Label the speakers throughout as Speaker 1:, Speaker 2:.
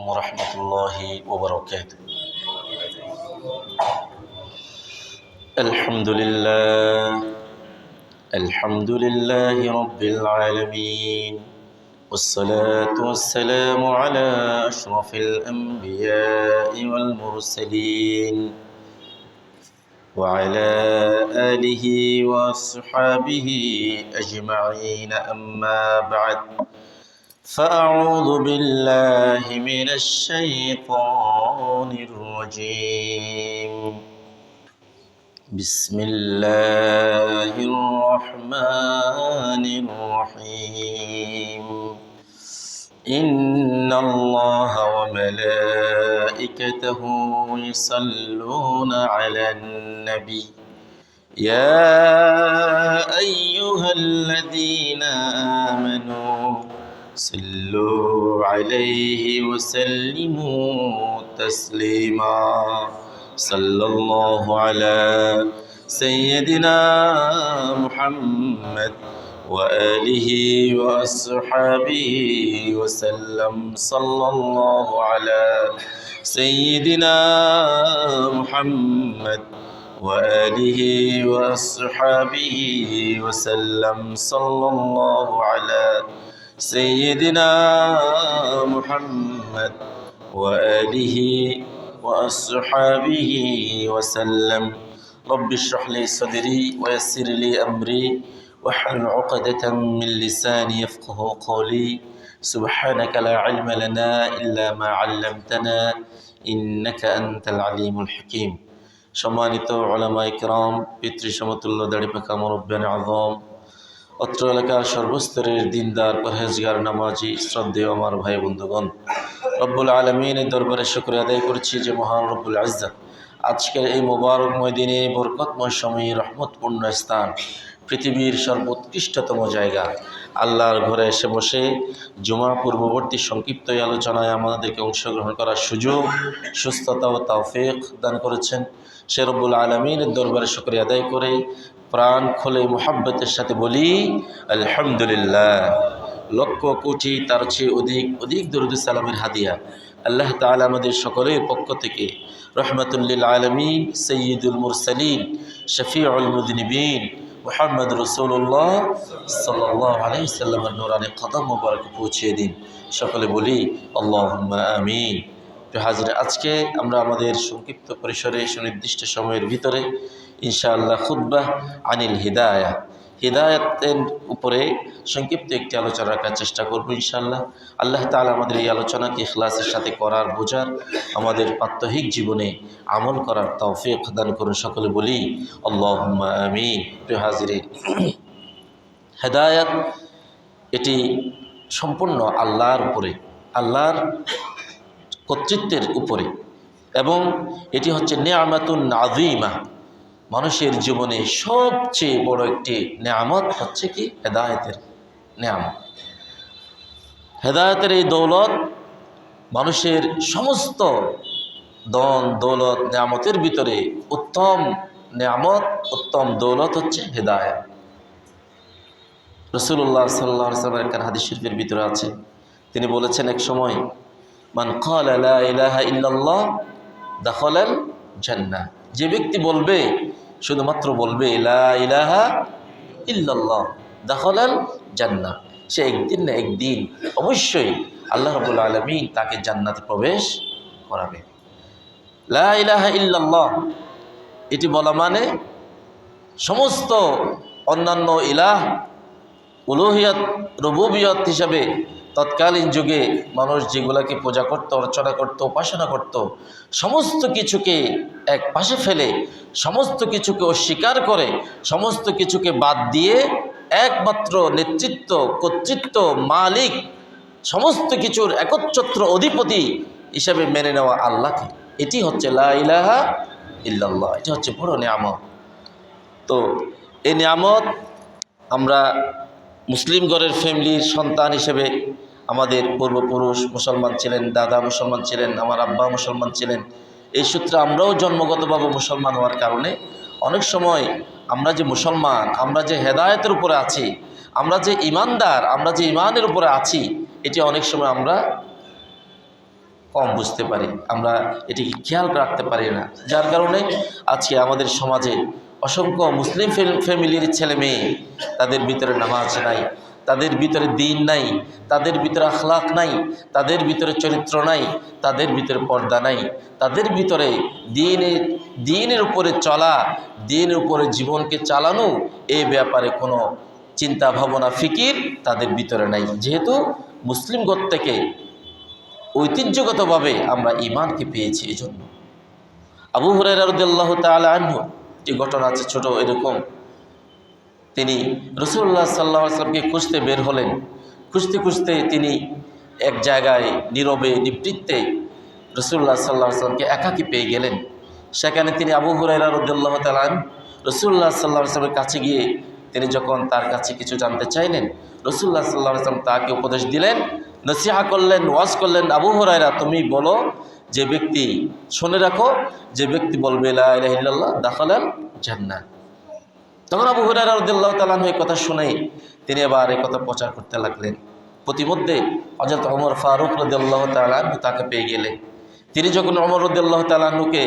Speaker 1: ورحمة الله وبركاته. الحمد لله رب العالمين، والصلاة والسلام على أشرف الأنبياء والمرسلين وعلى آله وصحبه أجمعين، أما بعد، فأعوذ بالله من الشيطان الرجيم. بسم الله الرحمن الرحيم. إن الله وملائكته يصلون على النبي يا أيها الذين آمنوا صلوا عليه وسلموا تسليما. صلى الله على سيدنا محمد وآله وأصحابه وسلم. صلى الله على سيدنا محمد وآله وأصحابه وسلم. صلى الله على سيدنا محمد وآله وأصحابه وسلم. رب اشرح لي صدري ويسر لي أمري واحلل عقدة من لساني يفقه قولي. سبحانك لا علم لنا إلا ما علمتنا إنك أنت العليم الحكيم. সম্মানিত উলামা ইকরাম, পিতৃ সমতুল্য দাড়িপাকা মুরব্বিয়ান আযম, অত্র এলাকার সর্বস্তরের দিনদার পরহেজগার নামাজি শ্রদ্ধেয় আমার ভাই বন্ধুগণ, রব্বুল আলামিনের দরবারে শুকরিয়া আদায় করছি যে মহান রব্বুল ইজ্জত আজকের এই মোবারকময় দিনে, বরকতময় সময়ে, রহমতপূর্ণ স্থান, পৃথিবীর সর্বোৎকৃষ্টতম জায়গা আল্লাহর ঘরে এসে বসে জুমা পূর্ববর্তী সংক্ষিপ্ত এই আলোচনায় আমাদেরকে অংশগ্রহণ করার সুযোগ, সুস্থতা ও তৌফিক দান করেছেন। সে রব্বুল আলামিনের দরবারে শুকরিয়া আদায় করে প্রাণ খুলে মুহাব্বতের সাথে বলি আলহামদুলিল্লাহ। লক্ষ কোটি তার চেয়ে অধিক দরুদ সালামের হাদিয়া আল্লাহ তাআলা আমাদের সকলের পক্ষ থেকে রহমাতুল লিল আলামিন, সাইয়্যিদুল মুরসালিন, শফিউল মুযনিবিন মুহাম্মদ রাসূলুল্লাহ সাল্লাল্লাহু আলাইহি ওয়াসাল্লামের নূরানি কদম মোবারক পৌঁছিয়ে দিন। সকলে বলি আল্লাহুম্মা আমিন। হাজির, আজকে আমরা আমাদের সংক্ষিপ্ত পরিসরে সুনির্দিষ্ট সময়ের ভিতরে ইনশাআল্লাহ খুতবাহ আনিল হিদায়াহ, হিদায়াতের উপরে সংক্ষিপ্ত একটি আলোচনা রাখার চেষ্টা করব ইনশাআল্লাহ। আল্লাহ তাআলা আমাদের এই আলোচনাকে ইখলাসের সাথে করার, বোঝার, আমাদের প্রাত্যহিক জীবনে আমল করার তৌফিক দান করুন। সকলে বলি আল্লাহুম্মা আমিন। প্রিয় হাজিরিন, হিদায়াত এটি সম্পূর্ণ আল্লাহর উপরে, আল্লাহর কর্তৃত্বের উপরে, এবং এটি হচ্ছে নেয়ামাতুন আযীমা। মানুষের জীবনে সবচেয়ে বড় একটি নেয়ামত হচ্ছে কি? হেদায়েতের নেয়ামত। হেদায়েতের এই দৌলত মানুষের সমস্ত ধন দৌলত নেয়ামতের ভিতরে উত্তম নেয়ামত, উত্তম দৌলত হচ্ছে হেদায়েত। রাসূলুল্লাহ সাল্লাল্লাহু আলাইহি ওয়াসাল্লামের একটা হাদিস শরীফের ভিতরে আছে, তিনি বলেছেন এক সময়, মান ক্বালা লা ইলাহা ইল্লাল্লাহ দাখালাল জান্নাহ। যে ব্যক্তি বলবে, শুধুমাত্র বলবে লা ইলাহা ইল্লাল্লাহ দাখালাল জান্নাহ, সে একদিন না একদিন অবশ্যই আল্লাহ রাব্বুল আলামিন তাকে জান্নাতে প্রবেশ করাবে। লা ইলাহা ইল্লাল্লাহ এটি বলা মানে সমস্ত অন্যান্য ইলাহ, উলুহিয়ত, রুবুবিয়ত হিসাবে তৎকালীন যুগে মানুষ যেগুলাকে পূজা করত, অর্চনা করত, উপাসনা করত, সমস্ত কিছুকে এক পাশে ফেলে, সমস্ত কিছুকে অস্বীকার করে, সমস্ত কিছুকে বাদ দিয়ে একমাত্র নেতৃত্ব, কর্তৃত্ব, মালিক, সমস্ত কিছুর একচ্ছত্র অধিপতি হিসাবে মেনে নেওয়া আল্লাহকে, এটি হচ্ছে লা ইলাহা ইল্লাল্লাহ। এটি হচ্ছে বড় নিয়ামত। তো এই নিয়ামত আমরা মুসলিম ঘরের ফ্যামিলির সন্তান হিসেবে, আমাদের পূর্বপুরুষ মুসলমান ছিলেন, দাদা মুসলমান ছিলেন, আমার আব্বা মুসলমান ছিলেন, এই সূত্রে আমরাও জন্মগতভাবে মুসলমান হওয়ার কারণে অনেক সময় আমরা যে মুসলমান, আমরা যে হেদায়েতের উপরে আছি, আমরা যে ইমানদার, আমরা যে ইমানের উপরে আছি, এটি অনেক সময় আমরা কম বুঝতে পারি, আমরা এটিকে খেয়াল রাখতে পারি না। যার কারণে আজকে আমাদের সমাজে অসংখ্য মুসলিম ফ্যামিলির ছেলে মেয়ে, তাদের ভিতরে নামাজ নাই, তাদের ভিতরে দ্বীন নাই, তাদের ভিতরে আখলাক নাই, তাদের ভিতরে চরিত্র নাই, তাদের ভিতরে পর্দা নাই, তাদের ভিতরে দ্বীনের উপরে চলা, দ্বীনের উপরে জীবনকে চালানো, এই ব্যাপারে কোনো চিন্তা ভাবনা ফিকির তাদের ভিতরে নাই। যেহেতু মুসলিমগত থেকে ঐতিহ্যগতভাবে আমরা ঈমানকে পেয়েছি। এই জন্য আবু হুরায়রা রাদিয়াল্লাহু তাআলা আনহু, যে ঘটনা আছে ছোট এরকম, তিনি রাসূলুল্লাহ সাল্লাল্লাহু আলাইহি ওয়াসাল্লামকে খুঁজতে বের হলেন। খুঁজতে খুঁজতে তিনি এক জায়গায় নীরবে নিবৃত্তে রাসূলুল্লাহ সাল্লাল্লাহু আলাইহি ওয়াসাল্লামকে একাকী পেয়ে গেলেন। সেখানে তিনি আবু হুরায়রা রাদিয়াল্লাহু তাআলা আনহু রাসূলুল্লাহ সাল্লাল্লাহু আলাইহি ওয়াসাল্লামের কাছে গিয়ে তিনি যখন তার কাছে কিছু জানতে চাইলেন, রাসূলুল্লাহ সাল্লাল্লাহু আলাইহি ওয়াসাল্লাম তাকে উপদেশ দিলেন, নসিহা করলেন, ওয়াজ করলেন, আবু হুরায়রা তুমি বলো, যে ব্যক্তি, শুনে রাখো, যে ব্যক্তি বলবে লা ইলাহা ইল্লাল্লাহ দাখালাল জান্নাহ। তখন আবু হুরায়রা রাদিয়াল্লাহু তাআলা আনহু এই কথা শুনে তিনি আবার এই কথা প্রচার করতে লাগলেন। প্রতিমধ্যে হযরত ওমর ফারুক রাদিয়াল্লাহু তাআলা আনহু তাকে পেয়ে গেলেন। তিনি যখন ওমর রাদিয়াল্লাহু তাআলা আনহুকে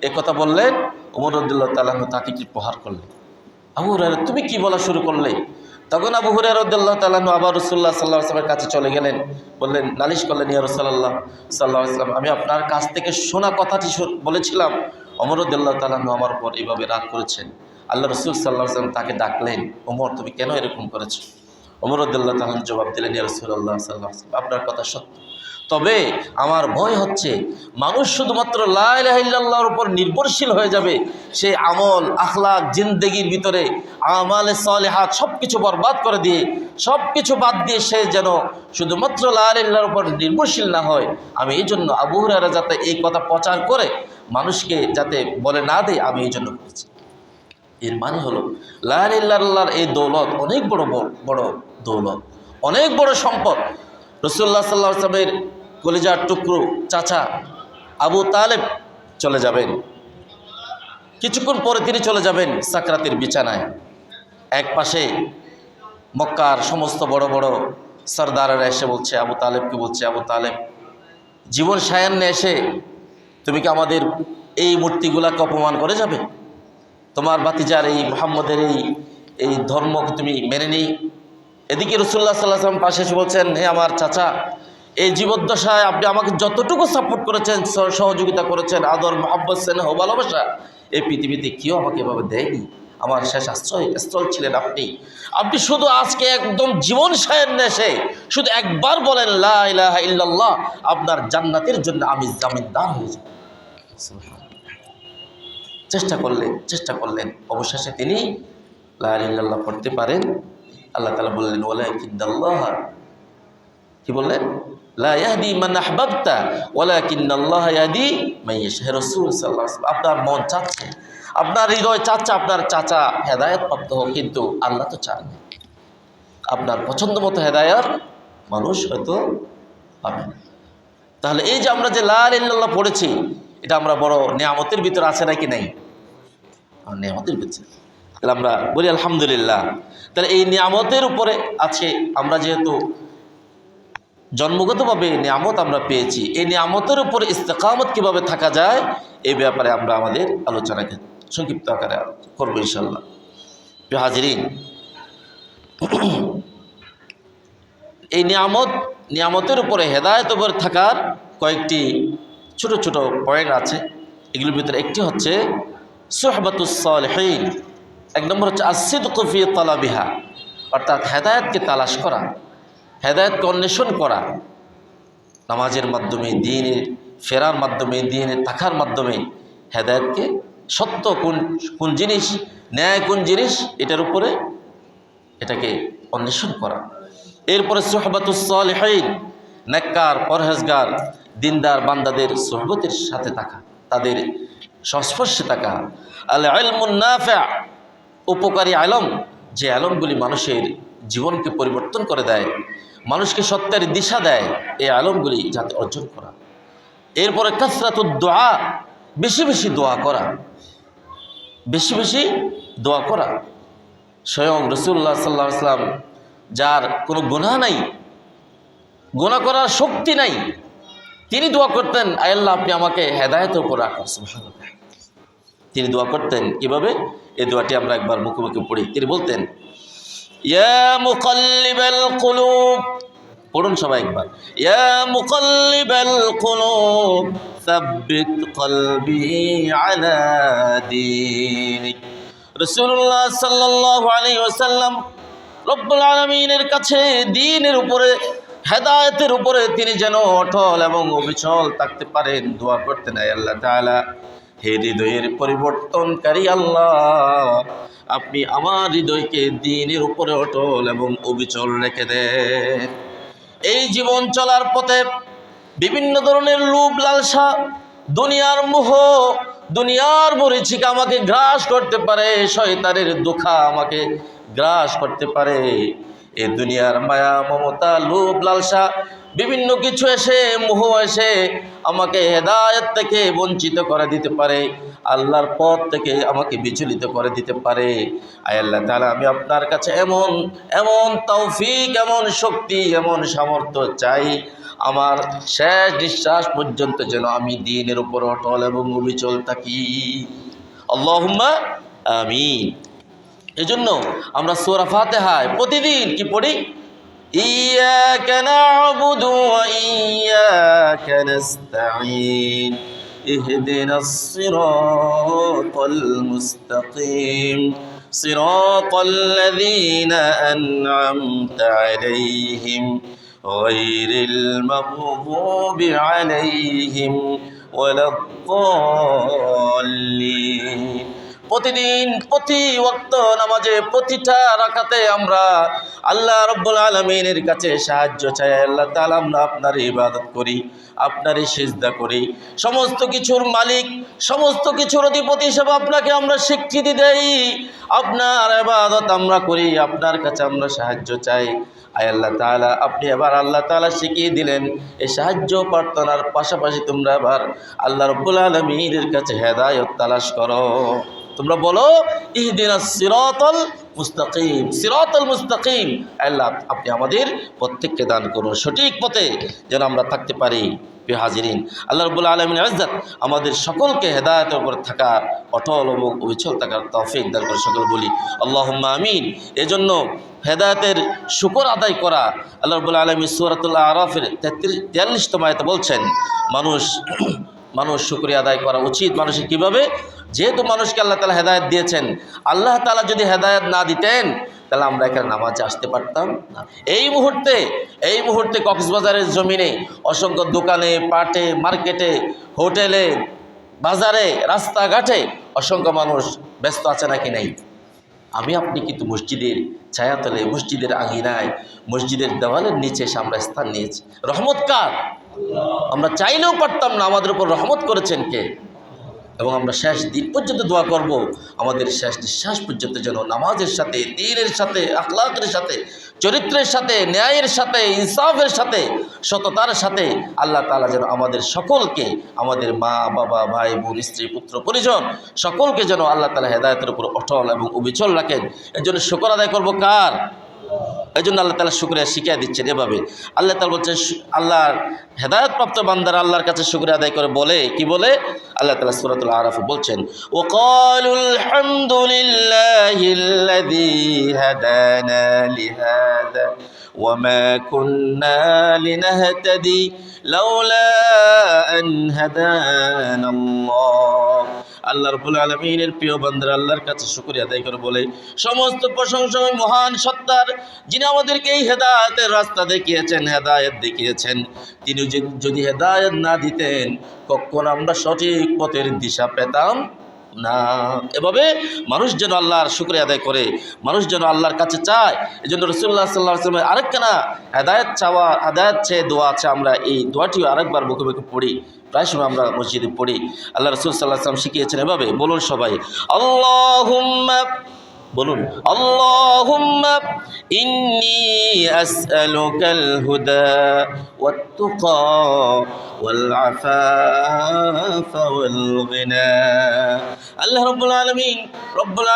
Speaker 1: এই কথা বললেন, ওমর রাদিয়াল্লাহু তাআলা আনহু তাকে কি প্রহার করলেন। আবু হুরায়রা তুমি কি বলা শুরু করলে? তখন আবু হুরায়রা রাদিয়াল্লাহু তাআলা আনহু আবার রাসূলুল্লাহ সাল্লাল্লাহু আলাইহি ওয়াসাল্লামের কাছে চলে গেলেন, বললেন, নালিশ করলেন, ইয়া রাসূলুল্লাহ সাল্লাল্লাহু আলাইহি ওয়াসাল্লাম, আমি আপনার কাছ থেকে শোনা কথাটি বলেছিলাম, ওমর রাদিয়াল্লাহু তাআলা আনহু আমার উপর এভাবে রাগ করেছেন। আল্লাহ রাসূল সাল্লাল্লাহু আলাইহি ওয়াসাল্লাম তাকে ডাকলেন, ওমর তুমি কেন এরকম করেছো? ওমর রাদিয়াল্লাহু তাআলা আনহু জবাব দিলেন, ইয়া রাসূলুল্লাহ সাল্লাল্লাহু আলাইহি ওয়াসাল্লাম, আপনার কথা সত্য, তবে আমার ভয় হচ্ছে মানুষ শুধুমাত্র লা ইলাহা ইল্লাল্লাহর উপর নির্ভরশীল হয়ে যাবে, সে আমল আখলাক জিন্দেগির ভিতরে আমালে সালেহাত সব কিছু বরবাদ করে দিয়ে, সব কিছু বাদ দিয়ে সে যেন শুধুমাত্র লা ইলাহা ইল্লাল্লাহর উপর নির্ভরশীল না হয়। আমি এই জন্য আবু হুরায়রা যাতে এই কথা প্রচার করে মানুষকে যাতে বলে না দেয়, আমি এই জন্য করেছি। এর মানে হলো লা ইলাহা ইল্লাল্লাহর এই দৌলত অনেক বড় বড় দৌলত, অনেক বড় সম্পদ। রাসূলুল্লাহ সাল্লাল্লাহু আলাইহি ওয়াসাল্লামের কলিজার টুকরো চাচা আবু তালেব চলে যাবেন, কিছুক্ষণ পরে তিনি চলে যাবেন সাকরাতের বিছানায়। এক পাশে মক্কার সমস্ত বড় বড় সরদারেরা এসে বলছে, আবু তালেবকে বলছে, আবু তালেব, জীবন সায়ান্নে এসে তুমি কি আমাদের এই মূর্তিগুলাকে অপমান করে যাবে? তোমার ভাতিজার এই মুহাম্মদের এই ধর্মকে তুমি মেনে নেই। এদিকে রাসূলুল্লাহ সাল্লাল্লাহু আলাইহি ওয়াসাল্লাম পাশে এসে বলছেন, হে আমার চাচা, এই জীবদ্দশায় আপনি আমাকে যতটুকু সাপোর্ট করেছেন, সহযোগিতা করেছেন, আদর মহব্বত স্নেহ ভালোবাসা, এই পৃথিবীতে কেউ আমাকে এভাবে দেয়নি। আমার শেষ আশ্রয়স্থল ছিলেন আপনি। আপনি শুধু আজকে একদম জীবন সায়ান্নে এসে শুধু একবার বলেন লা ইলাহা ইল্লাল্লাহ, আপনার জান্নাতের জন্য আমি জামিনদার হয়ে যাব। চেষ্টা করলেন, অবশেষে তিনি লা ইলাহা ইল্লাল্লাহ পড়তে পারেন। আল্লাহ তাআলা বললেন, ওয়ালাকিন্নাল্লাহ, কি বললেন? লা ইয়াহদি মান আহবাবতা ওয়ালাকিন্নাল্লাহ ইয়াহদি মান ইয়াশা। রাসূল সাল্লাল্লাহু আলাইহি ওয়াসাল্লাম, আপনার মন চাচ্ছে, আপনার হৃদয় চাচ্ছে আপনার চাচা হেদায়েত প্রাপ্ত হোক, কিন্তু আল্লাহ তো চান না। আপনার পছন্দ মতো হেদায়েত মানুষ হয়তো পাবে না। তাহলে এই যে আমরা যে লা ইলাহা ইল্লাল্লাহ পড়েছি, এটা আমরা বড় নিয়ামতের ভিতরে আছে নাকি নাই? নিয়ামতের ভিতরে, তাহলে আমরা বলি আলহামদুলিল্লাহ। তাহলে এই নিয়ামতের উপরে আছে, আমরা যেহেতু জন্মগতভাবে নিয়ামত আমরা পেয়েছি, এই নিয়ামতের উপরে ইস্তেকামত কিভাবে থাকা যায়, এই ব্যাপারে আমরা আমাদের আলোচনাকে সংক্ষিপ্ত আকারে করবো ইনশাআল্লাহ। প্রিয় হাজিরিন, এই নিয়ামতের উপরে হেদায়েতের উপরে থাকার কয়েকটি ছোট ছোট পয়েন্ট আছে। এগুলোর ভিতরে একটি হচ্ছে সুহবাতুস সালিহিন, এক নম্বর হচ্ছে as-সিদকু ফি তালাবিহা, অর্থাৎ হেদায়েতকে তালাশ করা, হেদায়েতকে অন্বেষণ করা, নামাজের মাধ্যমে, দ্বীনের ফেরার মাধ্যমে, দ্বীনে থাকার মাধ্যমে হেদায়েতকে, সত্য কোন জিনিস, ন্যায় কোন জিনিস, এটার উপরে এটাকে অন্বেষণ করা। এরপরে সুহবাতুস সালিহিন, নেককার পরহেজগার দিনদার বান্দাদের সুহবতের সাথে থাকা, তাদের সংস্পর্শে থাকা। আল ইলমুন নাফি', উপকারী ইলম, যে ইলমগুলি মানুষের জীবনকে পরিবর্তন করে দেয়, মানুষকে সত্যের দিশা দেয়, এই ইলমগুলি যাতে অর্জন করা। এরপরে কাসরাতুদ দুআ, বেশি বেশি দোয়া করা, বেশি বেশি দোয়া করা। স্বয়ং রাসূলুল্লাহ সাল্লাল্লাহু আলাইহি ওয়াসাল্লাম, যার কোনো গুনাহ নাই, গুনাহ করার শক্তি নাই, তিনি দোয়া করতেন, আয় আল্লাহ আপনি আমাকে হেদায়েতের উপর রাখুন। সুবহানাল্লাহ। তিনি দোয়া করতেন কিভাবে? এই দোয়াটি আমরা একবার মুখে মুখে পড়ি। তিনি বলতেন, ইয়া মুকাল্লিবাল কুলুব, পড়ুন সবাই একবার, ইয়া মুকাল্লিবাল কুলুব সাব্বিত কলবি আলা দীনিক। রাসূলুল্লাহ সাল্লাল্লাহু আলাইহি ওয়াসাল্লাম রব্বুল আলামিনের কাছে দ্বীনের উপরে, হেদায়েতের উপরে তিনি যেন অটল এবং অবিচল থাকতে পারেন দোয়া করতেন। আয় আল্লাহ তাআলা, হে হৃদয়ের পরিবর্তনকারী আল্লাহ, আপনি আমার হৃদয়কে দ্বীনের উপরে অটল এবং অবিচল রেখে দেন। এই জীবন চলার পথে বিভিন্ন ধরনের লোভ লালসা, দুনিয়ার মোহ, দুনিয়ার মরিচিকা আমাকে গ্রাস করতে পারে, শয়তানের ধোঁকা আমাকে গ্রাস করতে পারে। এই দুনিয়ার মায়া মমতা লোভ লালসা বিভিন্ন কিছু এসে, মোহ এসে আমাকে হেদায়েত থেকে বঞ্চিত করে দিতে পারে, আল্লাহর পথ থেকে আমাকে বিচলিত করে দিতে পারে। আয় আল্লাহ তাআলা, আমি আপনার কাছে এমন এমন তৌফিক, এমন শক্তি, এমন সামর্থ্য চাই, আমার শেষ নিঃশ্বাস পর্যন্ত যেন আমি দ্বীনের উপর অটল এবং অবিচল থাকি। আল্লাহুম্মা আমিন। এজন্য আমরা সূরা ফাতিহায় প্রতিদিন কি পড়ি? ইয়্যাকা না'বুদু ওয়া ইয়্যাকা নাস্তাঈন ইহদিনাস সিরাতাল মুস্তাকিম সিরাতাল্লাযীনা আন'আমতা আলাইহিম গায়রিল মাগযুবি আলাইহিম ওয়ালাদ-দাল্লিন। প্রতিদিন প্রতি ওয়াক্ত নামাজে প্রতিটা রাকাতে আমরা আল্লাহ রাব্বুল আলামিনের কাছে সাহায্য চাই। আল্লাহ তাআলা, আমরা আপনার ইবাদত করি, আপনারই সিজদা করি, সমস্ত কিছুর মালিক, সমস্ত কিছুর অধিপতি হিসেবে আপনাকে আমরা স্বীকৃতি দেই, আপনার ইবাদত আমরা করি, আপনার কাছে আমরা সাহায্য চাই। আয় আল্লাহ তাআলা, আপনি এবার আল্লাহ তাআলা শিখিয়ে দিলেন এই সাহায্য প্রার্থনার পাশাপাশি তোমরা এবার আল্লাহ রাব্বুল আলামিনের কাছে হেদায়েত তালাশ করো। তোমরা বলো, ইহদিনাস সিরাতাল মুস্তাকিম, সিরাতাল মুস্তাকিম। আল্লাহ আপনি আমাদের প্রত্যেককে দান করুন সঠিক পথে যেন আমরা থাকতে পারি। প্রিয় হাজিরিন, আল্লাহ রাব্বুল আলামিনের ইজ্জত আমাদের সকলকে হেদায়েতের উপর থাকার, অটল এবং অবিচল থাকার তৌফিক দান করে। সকল বলি আল্লাহুম্মা আমিন। এজন্য হেদায়েতের শুকর আদায় করা, আল্লাহ রাব্বুল আলামিন সূরাতুল আরাফের 43তম আয়াতে বলছেন, মানুষ শুকরিয়া আদায় করা উচিত। মানুষের কিভাবে? যেহেতু মানুষকে আল্লাহ তাআলা হেদায়েত দিয়েছেন, আল্লাহ তাআলা যদি হেদায়েত না দিতেন তাহলে আমরা এখানে নামাজে আসতে পারতাম না। এই মুহূর্তে কক্সবাজারের জমিনে অসংখ্য দোকানে, পাটে, মার্কেটে, হোটেলে, বাজারে, রাস্তাঘাটে অসংখ্য মানুষ ব্যস্ত আছে নাকি নাই? আমি আপনি কিন্তু মসজিদের ছায়াতলে, মসজিদের আঙিনায়, মসজিদের দেওয়ালের নিচে আমরা স্থান নিয়েছি। রহমত কার? আমরা চাইলেও পারতাম না, আমাদের উপর রহমত করেছেন কে? এবং আমরা শেষ দিন পর্যন্ত দোয়া করব, আমাদের শেষ নিঃশ্বাস পর্যন্ত যেন নামাজের সাথে, দ্বীনের সাথে, আখলাকের সাথে, চরিত্রের সাথে, ন্যায়ের সাথে, ইনসাফের সাথে, সততার সাথে আল্লাহ তাআলা যেন আমাদের সকলকে, আমাদের মা বাবা, ভাই বোন, স্ত্রী, পুত্র, পরিজন সকলকে যেন আল্লাহ তাআলা হেদায়েতের উপর অটল এবং অবিচল রাখেন। এর জন্য শুকর আদায় করব কার? এই জন্য আল্লাহ তাআলা শুকরিয়া শিখিয়ে দিচ্ছেন এভাবে। আল্লাহ তাআলা বলছেন, আল্লাহর হেদায়েতপ্রাপ্ত বান্দারা আল্লাহর কাছে শুকরিয়া আদায় করে বলে কি বলে? আল্লাহ তাআলা সূরাতুল আরাফে বলছেন, ওয়াকালুল হামদুলিল্লাহিল্লাযী হাদানা লিহাযা ওয়ামা কুন্না লিনাহতাদি লাউলা আন হাদানাল্লাহ। আল্লাহ রাব্বুল আলামিনের প্রিয় বান্দারা আল্লাহর কাছে শুকরিয়া আদায় করে বলে, সমস্ত প্রশংসা ওই মহান সত্তার, যিনি আমাদেরকে এই হেদায়েতের রাস্তা দেখিয়েছেন, হেদায়েত দেখিয়েছেন। তিনি যদি হেদায়েত না দিতেন কখনো আমরা সঠিক পথের দিশা পেতাম না। এভাবে মানুষ যেন আল্লাহর শুকরিয়া আদায় করে, মানুষ যেন আল্লাহর কাছে চায়। এই জন্য রাসূলুল্লাহ সাল্লাল্লাহু আলাইহি ওয়াসাল্লামের আরেকখানা হেদায়েত চাওয়া, হেদায়েত চেয়ে দোয়া আছে, আমরা এই দোয়াটিও আরেকবার মুখে মুখে পড়ি, প্রায় সময় আমরা মসজিদে পড়ি। আল্লাহ রাসূল সাল্লাল্লাহু আলাইহি ওয়াসাল্লাম শিখিয়েছেন এভাবে, বলুন সবাই, আল্লাহুম্মা বলুন, আল্লাহুম্মা ইন্নী আসআলুকাল হুদা ওয়াত তুকা ওয়াল আফাফা ওয়াল গিনা। আল্লাহ রব্বুল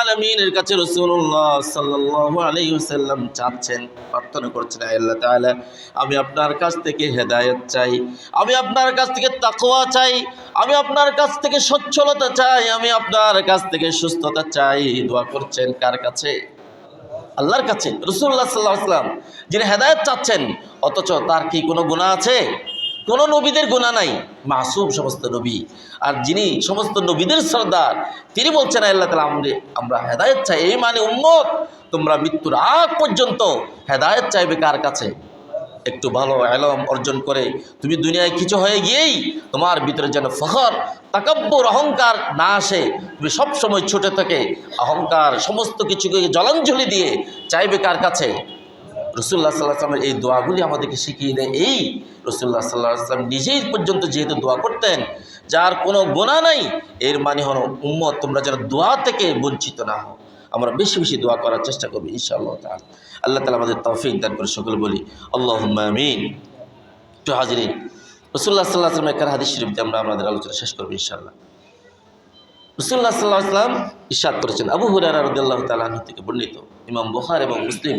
Speaker 1: আলামিনের কাছে রাসূলুল্লাহ সাল্লাল্লাহু আলাইহি ওয়াসাল্লাম চাচ্ছেন, প্রার্থনা করছেন, আল্লাহ তাআলা আমি আপনার কাছ থেকে হেদায়েত চাই, আমি আপনার কাছ থেকে তাকওয়া চাই, আমি আপনার কাছ থেকে সচ্ছলতা চাই, আমি আপনার কাছ থেকে সুস্থতা চাই। দোয়া করছেন কার কাছে? আল্লাহর কাছে। রাসূলুল্লাহ সাল্লাল্লাহু আলাইহি ওয়াসাল্লাম যিনি হেদায়েত চাচ্ছেন, অথচ তার কি কোনো গুনাহ আছে? কোনো নবীদের গুনাহ নাই, মাসুম সমস্ত নবী। আর যিনি সমস্ত নবীদের সরদার, তিনি বলছেন আল্লাহ তাআলা আমরা হেদায়েত চাই। এই মানে উম্মত তোমরা মৃত্যুর আগ পর্যন্ত হেদায়েত চাইবে কার কাছে? একটু ভালো ইলম অর্জন করে তুমি দুনিয়ায় কিছু হয়ে গিয়েই তোমার ভিতরে যেন ফখর, তাকাব্বুর, অহংকার না আসে। তুমি সবসময় ছুটে থেকে অহংকার সমস্ত কিছুকে জলাঞ্জলি দিয়ে চাইবে কার কাছে? রাসূলুল্লাহ সাল্লাল্লাহু আলাইহি ওয়াসাল্লামের এই দোয়াগুলি আমাদেরকে শিখিয়ে দেয়। এই রাসূলুল্লাহ সাল্লাল্লাহু আলাইহি ওয়াসাল্লাম নিজেই পর্যন্ত যেহেতু দোয়া করতেন, যার কোনো গুনাহ নাই, এর মানে হলো উম্মত তোমরা যেন দোয়া থেকে বঞ্চিত না হও। আমরা বেশি বেশি দোয়া করার চেষ্টা করব ইনশাআল্লাহ তাআলা। আল্লাহ তাআলা আমাদের তৌফিক দান করে সকলে বলি আল্লাহুম্মা আমিন। তো হাজিরিন, রাসূলুল্লাহ সাল্লাল্লাহু আলাইহি ওয়াসাল্লাম একটা হাদিস শরীফ দিয়ে আমরা আমাদের আলোচনা শেষ করব ইনশাআল্লাহ। রাসূলুল্লাহ সাল্লাল্লাহু আলাইহি ওয়াসাল্লাম ইরশাদ করেছেন, আবু হুরায়রা রাদিয়াল্লাহু তাআলা আনহু থেকে বর্ণিত, ইমাম বুখারী এবং মুসলিম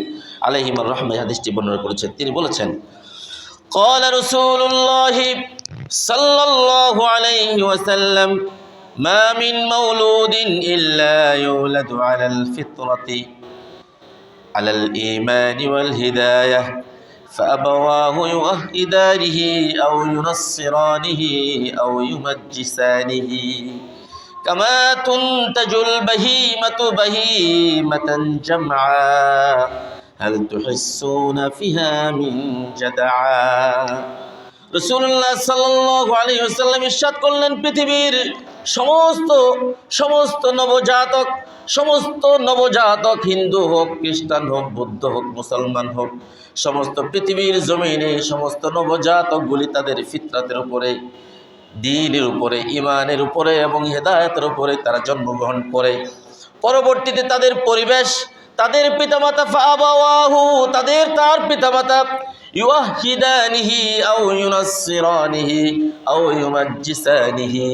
Speaker 1: আলাইহিমা রাহমাহ হাদিসটি বর্ণনা করেছেন। তিনি বলেছেন, قال رسول الله صلى الله عليه وسلم ما من مولود إلا يولد على الفطرة على الإيمان والهداية فأبواه يؤهدانه أو ينصرانه أو يمجسانه كما تنتج البهيمة بهيمة جمعا هل تحسون فيها من جدعا। রাসূলুল্লাহ সাল্লাল্লাহু আলাইহি ওয়াসাল্লাম ইরশাদ করলেন, পৃথিবীর সমস্ত নবজাতক হিন্দু হোক, খ্রিস্টান হোক, বৌদ্ধ হোক, মুসলমান হোক, সমস্ত পৃথিবীর জমিনে সমস্ত নবজাতকগুলি তাদের ফিতরাতের উপরে, দ্বীনের উপরে, ঈমানের উপরে এবং হেদায়েতের উপরে তারা জন্মগ্রহণ করে। পরবর্তীতে তাদের পরিবেশ, তাদের পিতামাতা, ফাআবাওয়াহু, তার পিতামাতা, ইউয়াহিদানিহি আও ইউনাসসিরানিহি আও ইউমাজ্জিসানিহি,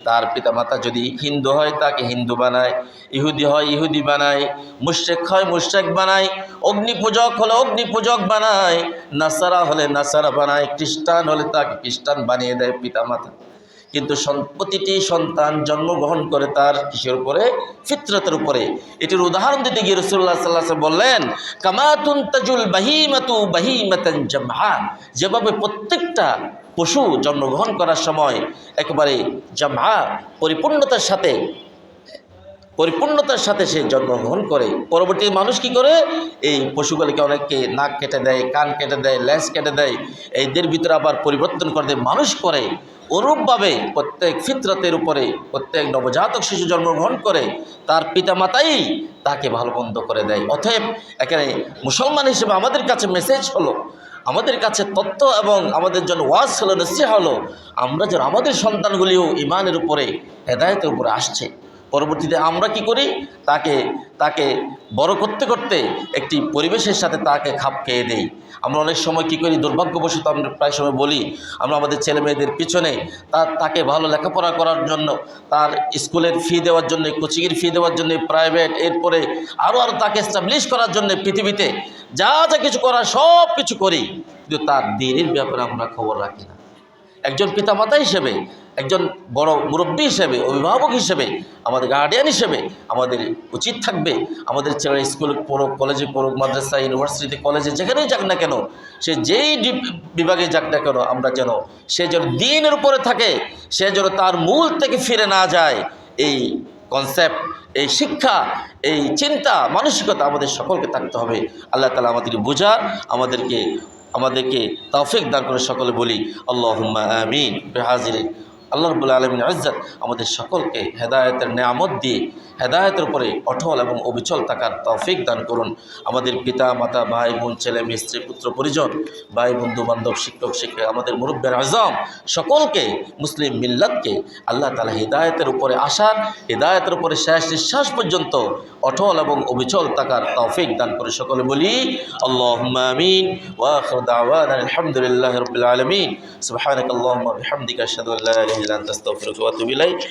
Speaker 1: তার পিতামাতা যদি হিন্দু হয় তাকে হিন্দু বানায়, ইহুদি হয় ইহুদি বানায়, মুশরিক হয় মুশরিক বানায়, অগ্নিপূজক হলে অগ্নিপূজক বানায়, নাসারা হলে নাসারা বানায়, খ্রিস্টান হলে তাকে খ্রিস্টান বানিয়ে দেয় পিতামাতা। কিন্তু প্রতিটি সন্তান জন্মগ্রহণ করে তার কিসের উপরে? ফিতরতের উপরে। এটির উদাহরণ দিতে গিয়ে রাসূলুল্লাহ সাল্লাল্লাহু আলাইহি ওয়াসাল্লাম বললেন, কামা তুনতাজুল বাহিমাতু বাহিমাতান জামআ, যেভাবে প্রত্যেকটা পশু জন্মগ্রহণ করার সময় একেবারে জামআ, পরিপূর্ণতার সাথে সে জন্মগ্রহণ করে। পরবর্তী মানুষ কি করে? এই পশুগুলিকে অনেককে নাক কেটে দেয়, কান কেটে দেয়, লেজ কেটে দেয়, এদের ভিতরে আবার পরিবর্তন করে দেয়, মানুষ করে। অনুরূপভাবে প্রত্যেক ফিতরতের উপরে প্রত্যেক নবজাতক শিশু জন্মগ্রহণ করে, তার পিতামাতাই তাকে ভালো মন্দ করে দেয়। অতএব এখানে মুসলমান হিসেবে আমাদের কাছে মেসেজ হলো, আমাদের কাছে তথ্য এবং আমাদের জন্য ওয়াজ হলো, নসিহত হলো, আমরা যেন আমাদের সন্তানগুলিও ঈমানের উপরে, হেদায়েতের উপরে আসছে। পরবর্তীতে আমরা কি করি? তাকে বড় করতে করতে একটি পরিবেশের সাথে তাকে খাপ খেয়ে দেই। আমরা অনেক সময় কি করি? দুর্ভাগ্যবশত আমরা প্রায় সময় বলি, আমরা আমাদের ছেলে মেয়েদের পিছনে তাকে ভালো লেখাপড়া করার জন্য, তার স্কুলের ফি দেওয়ার জন্য, কোচিংয়ের ফি দেওয়ার জন্য, প্রাইভেট, এরপরে আরও তাকে এস্টাবলিশ করার জন্য পৃথিবীতে যা যা কিছু করার সব কিছু করি, কিন্তু তার দিনের ব্যাপারে আমরা খবর রাখি না। একজন পিতামাতা হিসেবে, একজন বড় মুরব্বী হিসেবে, অভিভাবক হিসেবে, আমাদের গার্ডিয়ান হিসেবে আমাদের উচিত থাকবে আমাদের ছেলেরা স্কুলে পড়ুক, কলেজে পড়ুক, মাদ্রাসা, ইউনিভার্সিটি, কলেজে, যেখানেই যাক না কেন, সে যেই বিভাগে যাক না কেন, আমরা যেন সে যেন দ্বীনের উপরে থাকে, সে যেন তার মূল থেকে ফিরে না যায়। এই কনসেপ্ট, এই শিক্ষা, এই চিন্তা, মানসিকতা আমাদের সকলকে থাকতে হবে। আল্লাহ তাআলা আমাদেরকে বোঝার, আমাদেরকে তৌফিক দান করে সকলে বলি আল্লাহুম্মা আমিন। বেহাজিরিন, আল্লাহ রাব্বুল আলামিনের ইজ্জত আমাদের সকলকে হেদায়েতের নেয়ামত দিয়ে হেদায়েতের উপরে অটল এবং অবিচল থাকার তৌফিক দান করুন। আমাদের পিতা মাতা, ভাই বোন, ছেলে মেয়ে, স্ত্রী, পুত্র পরিজন, ভাই বন্ধু বান্ধব, শিক্ষক শিক্ষক, আমাদের মুরব্বিয়ান আযম সকলকে, মুসলিম মিল্লাতকে আল্লাহ তাআলা হেদায়েতের উপরে আসার, হেদায়েতের উপরে শেষ নিঃশ্বাস পর্যন্ত অটল এবং অবিচল থাকার তৌফিক দান করে সকলে বলি আল্লাহুম্মা আমিন ওয়া আখিরু দাওয়ানা আলহামদুলিল্লাহি রাব্বিল আলামিন সুবহানাকাল্লাহুম্মা বিহামদিকা আশহাদু আল্লা ইলাহা ইল্লা আনতা আস্তাগফিরুকা ওয়া আতুবু ইলাইক